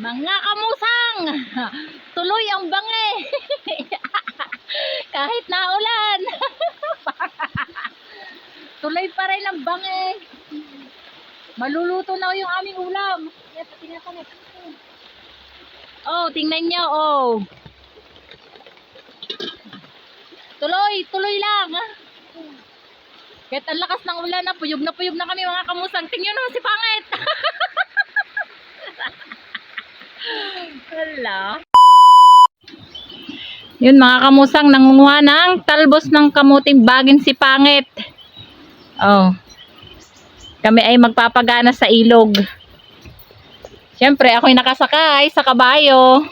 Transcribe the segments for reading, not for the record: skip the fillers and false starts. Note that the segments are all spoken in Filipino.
Mga kamusang, tuloy ang bangi. Kahit naulan. Tuloy pa rin ang bangi. Maluluto na yung aming ulam. Oh, tingnan nyo, oh. Tuloy lang. Kahit ang lakas ng ulan na puyog na kami mga kamusang. Tingnan naman si Pangit. Hala. Yun mga kamusang, nangunguha ng talbos ng kamuting bagin si Pangit. Oh. Kami ay magpapagana sa ilog. Siyempre, ako'y nakasakay sa kabayo.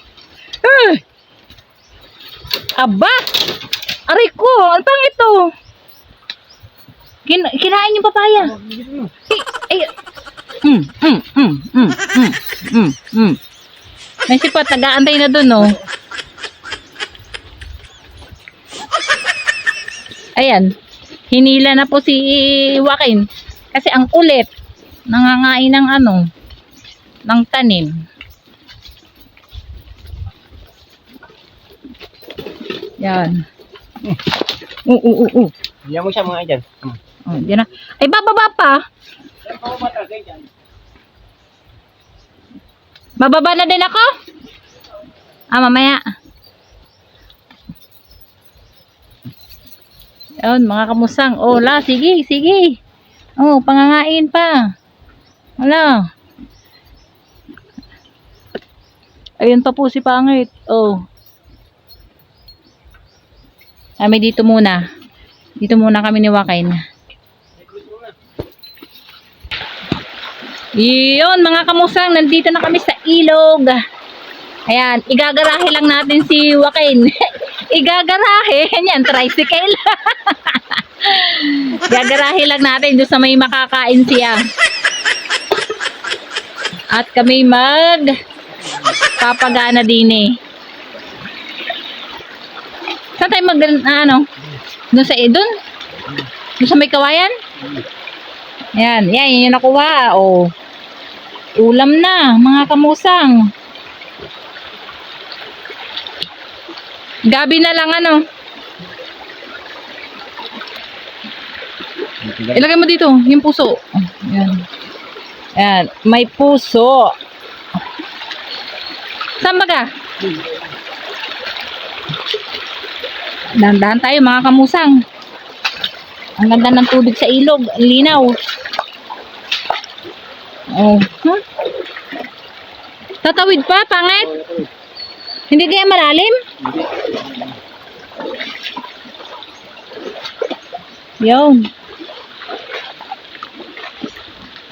Aba! Aray ko! Ano pang ito? Kinain yung papaya. Ay! May sipat, nag-aantay na dun, oh. Ayan. Hinila na po si Joaquin. Kasi ang kulit. Nangangain ng ano, ng tanim. Yan. Diyan mo siya mga dyan. Oh, yan na. Ay, bababa pa. Bababa na din ako? Ah, mamaya. Ayun, mga kamusang. Oh, la, sige. Oh, pangangain pa. Wala. Ayun pa po si Pangit. Oh. Kami dito muna. Dito muna kami ni Joaquin. Yun, mga kamusang, nandito na kami sa ilog. Ayan, igagarahe lang natin si Joaquin. Igagarahe, yan, tricycle. Igagarahe lang natin doon sa may makakain siya. At kami papagana din eh. Saan tayo ano? Doon sa may kawayan? Yan yung nakuha. Oh. Ulam na, mga kamusang. Gabi na lang ano. Ilagay mo dito, yung puso. Yan. Yan, may puso. Saan ba ka? Dahan-dahan tayo mga kamusang. Ang ganda ng tubig sa ilog. Ang linaw. Oh. Huh? Tatawid pa, Pangit? Hindi kaya malalim? Yun.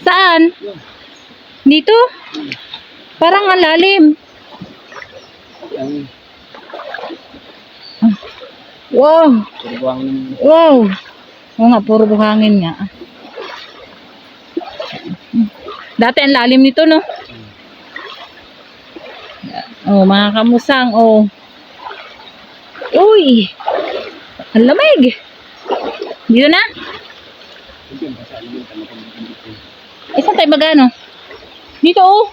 Saan? Dito? Parang ang lalim. Wow. Wow. Oo nga, puro buhangin nga. Dati ang lalim nito, no? Oh, mga kamusang, oh. Uy! Ang lamig! Dito na? Saan tayo magano? Dito, oh.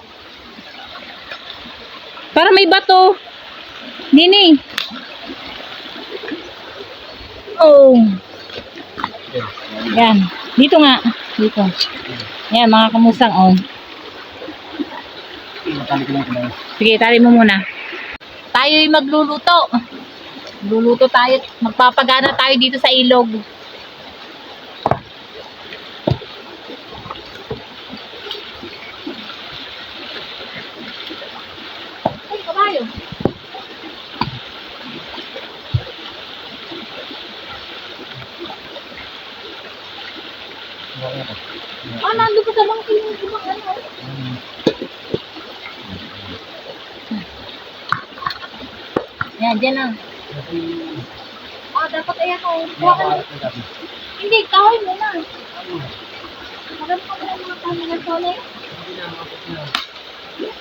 Para may bato. Dini. Oh. Yan. Dito nga. Dito. Yan, mga kamusang, oh. Sige, tali mo muna. Tayo'y magluluto. Luluto tayo. Magpapagana tayo dito sa ilog. Ay, kabayo. Ah, nandun pa sa bangko yung ibang ano. Yan, dyan lang. Ah, dapat ayan o. Hindi, kahoy mo na. Maganda ka na mga kahoy na solay.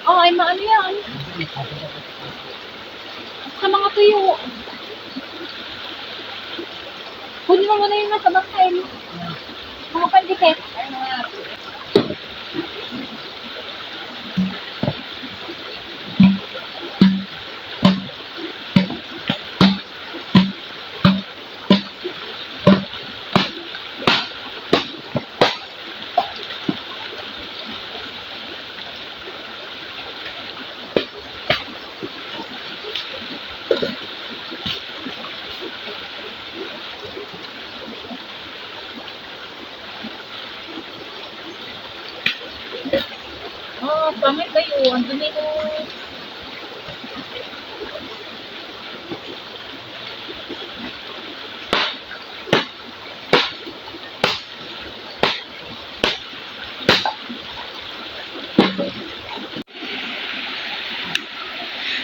Oh, ay maano yan. Sa mga tuyo. Kunin mo muna yung nasa bangkain. Mga pandikit. Pangit kayo. Ang dumi mo.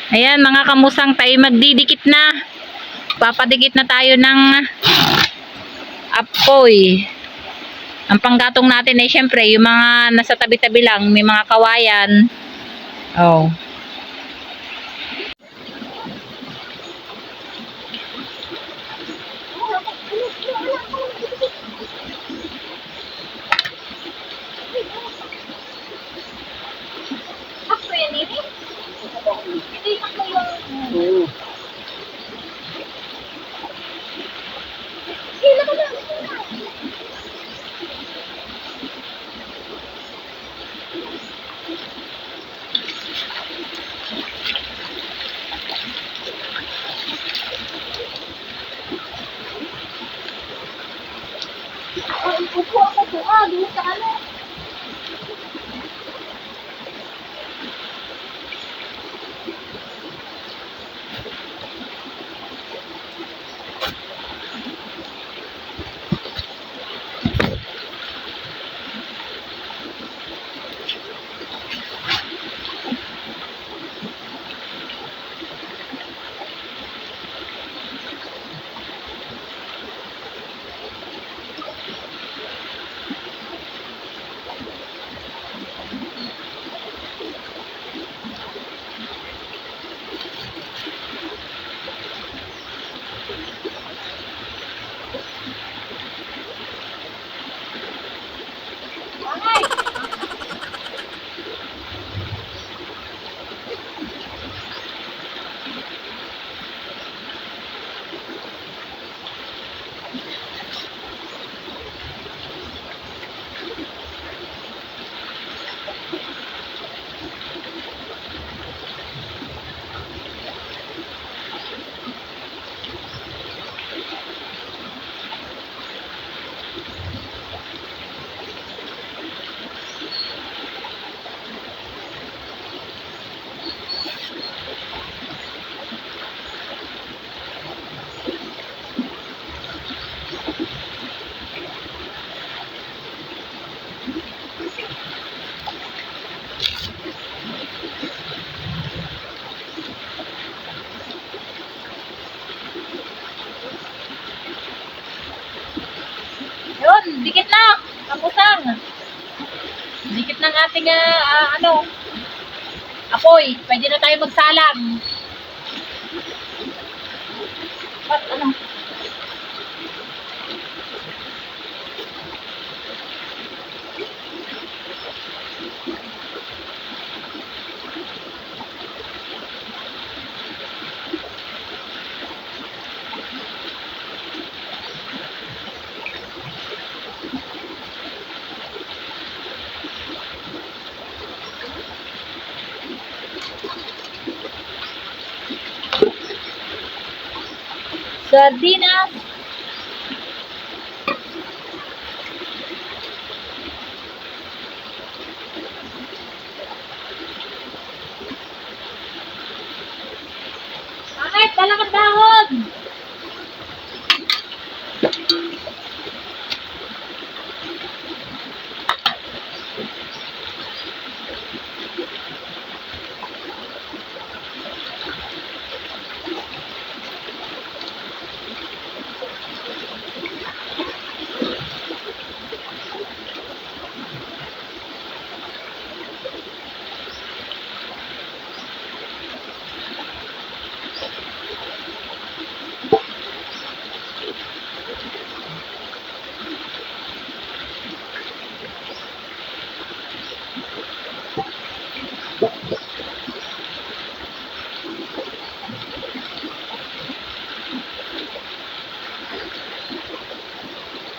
Ayan mga kamusang, tayo magdidikit na. Papadikit na tayo ng apoy. Ang panggatong natin ay syempre yung mga nasa tabi-tabi lang, may mga kawayan. Oh. Upo ako doon sa ano. Yun, dikit na. Kamusang. Dikit ng ating apoy. Pwede na tayo magsalang. At ano? Sardinas. Bakit? Dalang ang dahon.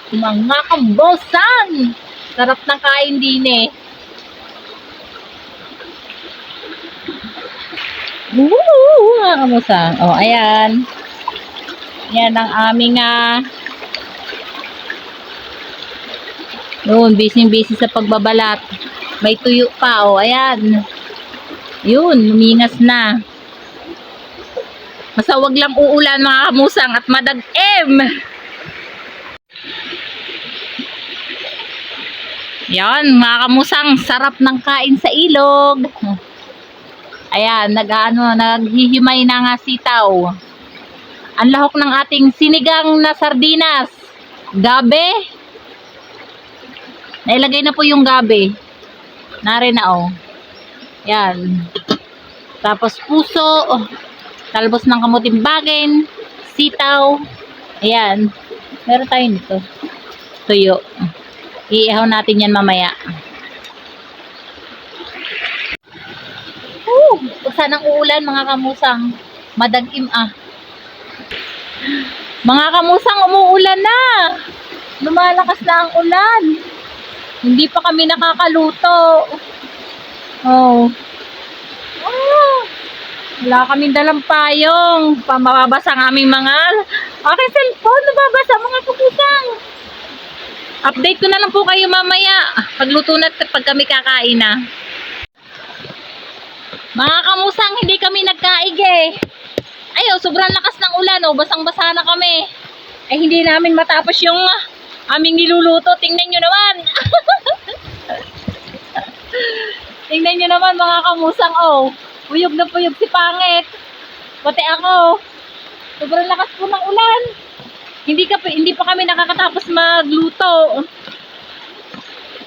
Mga kambosan! Sarap ng kain din eh. Mga kambosan. O, ayan. Yan ang aming busy sa pagbabalat. May tuyo pa, o, ayan. Yun, lumingas na. Basta wag lang uulan mga kamusang at madag-em. Yan, mga kamusang, sarap ng kain sa ilog. Ayan, naghihimay na nga sitaw. Ang lahok ng ating sinigang na sardinas. Gabe. Nailagay na po yung gabe. Nari na oh. Yan. Tapos puso. Talbos ng kamuting bagin. Sitaw. Ayan. Meron tayo nito. Tuyo. Iihaw natin yan mamaya. Pag sanang uulan mga kamusang. Madag-im ah. Mga kamusang, umuulan na. Lumalakas na ang ulan. Hindi pa kami nakakaluto. Oh. Wala kaming dalang payong. Mababasa ang aming mga aking cellphone. Mababasa mga kamusang. Update ko na lang po kayo mamaya. Pagluto na pag kami kakain na. Mga kamusang, hindi kami nagkaig eh. Ayaw, sobrang lakas ng ulan oh. Basang-basa na kami. Eh hindi namin matapos yung aming niluluto. Tingnan nyo naman. Tingnan nyo naman mga kamusang oh. Puyog na puyog si Pangit. Pati ako. Sobrang lakas po ng ulan. Hindi pa kami nakakatapos magluto.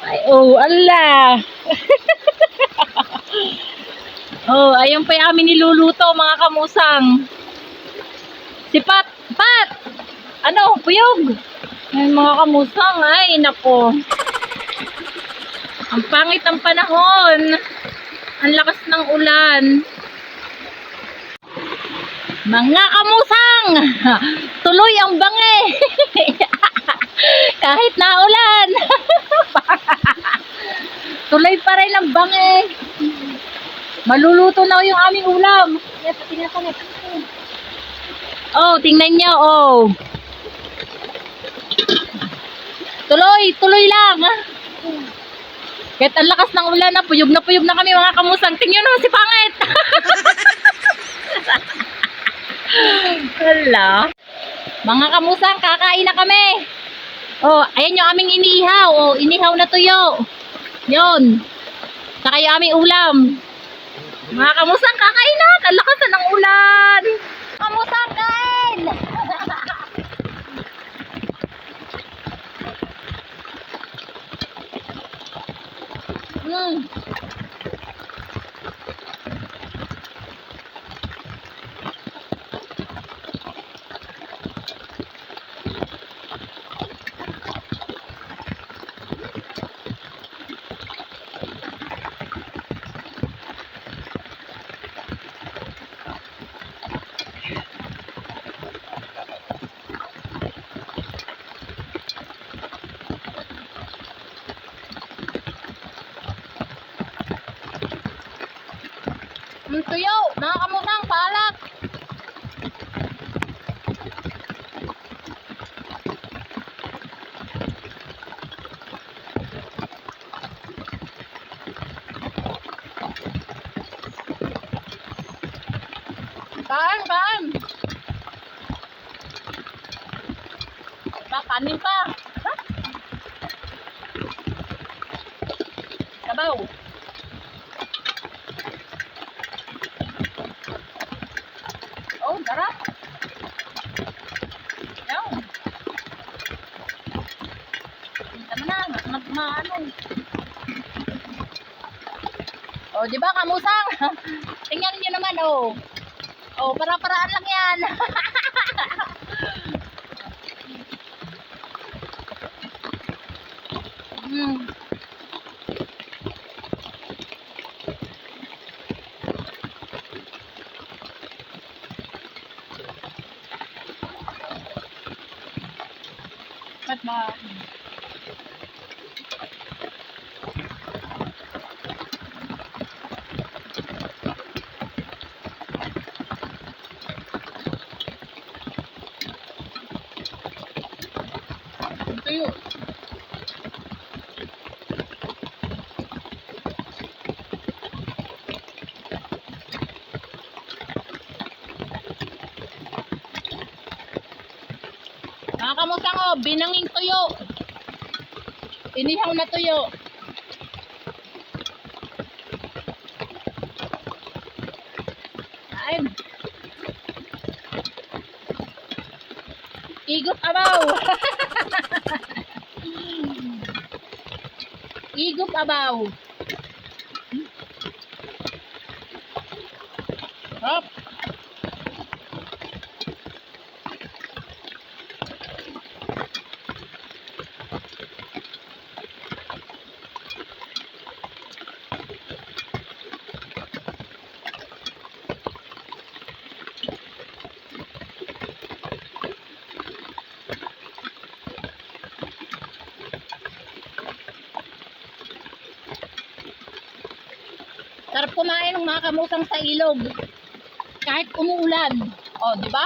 Ay, oh, ala. Oh, ayun pa yung amin niluluto mga kamusang. Si Pat. Ano, puyog. Ay, mga kamusang, ay, nako. Ang pangit ng panahon. Ang lakas ng ulan. Mga kamusang, tuloy ang bangi. Kahit na ulan. Tuloy pa rin ang bangi. Maluluto na yung aming ulam. Tingnan ko na. Oh, tingnan nyo, oh. Tuloy lang. Kahit ang lakas ng ulan na puyog na kami mga kamusang. Tingnan naman si Pangit. Hala. Mga kamusang, kakain na kami. Oh, ayan yung aming inihaw. Oh, inihaw na tuyo. Yun. Saka yung aming ulam. Mga kamusang, kakain na. Ang lakas na ng ulan. Kamusang, kain. Tuyo, mga kamusang, palak. Kain. Kanin pa. Sabaw. Oh, darap. Yaw. Tama na, ano. Oh, di ba kamusang? Tingnan niyo naman, oh. Oh, para-paraan lang yan. Ba't ba? Tuyo. kamusang, oh, binanging tuyo. Inihaw na tuyo. Kain. Igop abaw. Igop abaw. Hop. Sarap kumain ng mga kamusang sa ilog. Kahit umuulan. O, di ba?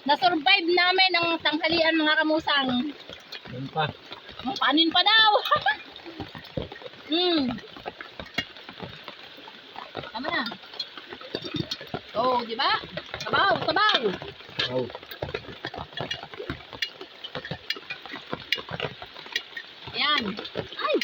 Na-survive namin ang tanghalian mga kamusang. Yan pa. Oh, panin pa daw. Tama na. Oh, di ba? Sabaw, sabaw. Oh. Ayan. Ay.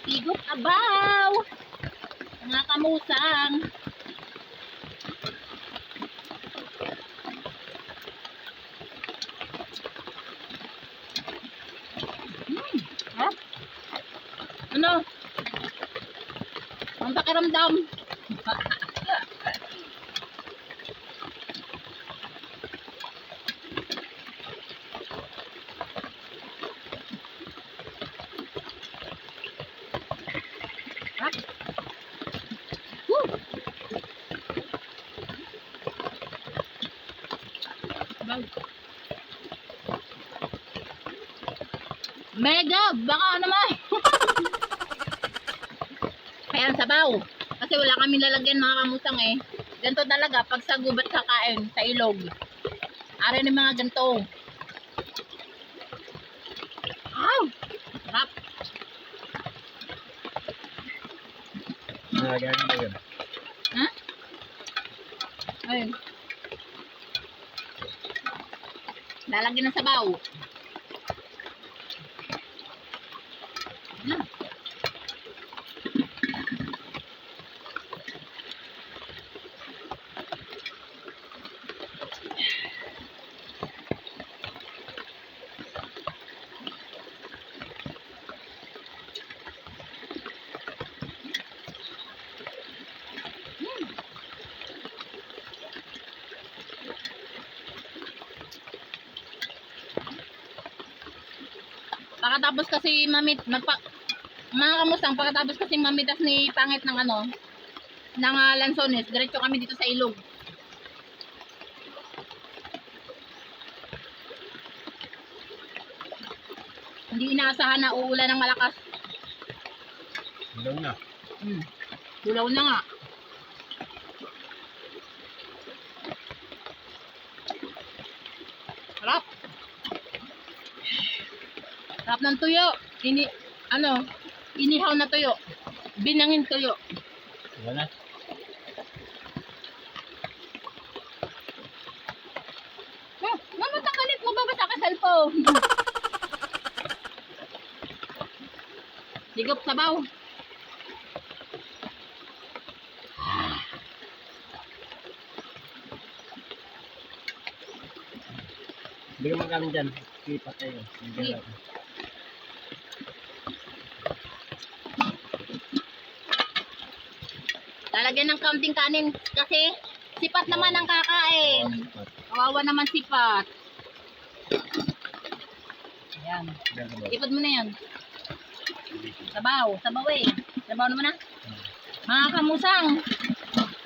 Igop abaw. Mga kamusang. Ha? Ano? Ang pakiramdam. Ha? Woo! Sabaw. Mega! Baka naman! Ayan, sabaw. Kasi wala kami lalagyan mga kamusang eh. Ganito talaga pag sa gubat kakain sa ilog. Ari ni mga ganito. Wow! Sarap. Nagagano ba yun? Ha? Ayun. Lalagyan ng sabaw. Na. Pagkatapos kasi mamit, mga kamusang, pagkatapos kasi mamitas ni Pangit ng ano, ng Lanzones, diretso kami dito sa ilog. Hindi inaasahan na uulan ng malakas. Ilaw na. Tulaw na nga. Sarap. Sarap ng tuyo. Inihaw na tuyo. Binangin tuyo. Wala na. Mama, tanggalit mo babasa ka cellphone. Sigop sabaw. Hindi ka magaling dyan. Kipat tayo. Sige. Lalagyan ng kaunting kanin kasi sipat naman ang kakain. Kawawa naman sipat. Ayan. Ipad mo na yan. Sabaw. Sabaw eh. Sabaw naman na. Mga kamusang.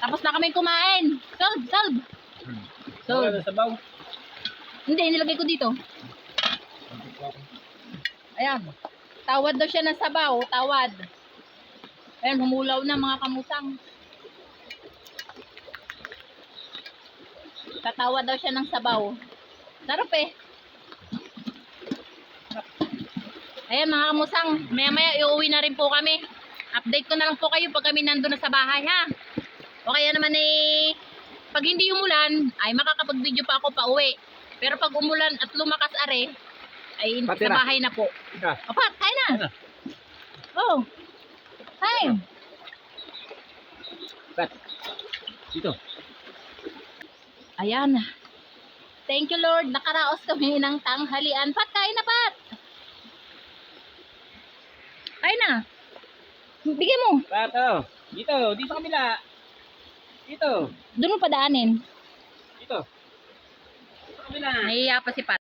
Tapos na kami kumain. Solve. Solve. Wala na sabaw. Hindi, nilagay ko dito. Ayan. Tawad daw siya ng sabaw. Tawad. Ayan, humulaw na mga kamusang. Tatawad daw siya ng sabaw. Sarap eh. Ayan mga kamusang, maya-maya iuwi na rin po kami. Update ko na lang po kayo pag kami nandun na sa bahay ha. O kaya naman eh, pag hindi umulan, ay makakapag-video pa ako pa uwi. Pero pag umulan at lumakas are, ay sa Patira. bahay na po. Ika. Opat, kain na. Ano? Oh, kain. Pat. Dito. Ayan. Thank you Lord, nakaraos kami ng tanghalian. Pat, kain na Pat. Kain na. Bigyan mo. Pat, oh. Dito. Dito sa kabila. Dito. Doon mo padaanin. Dito. Sa kabila. Nahihiya pa si Pat.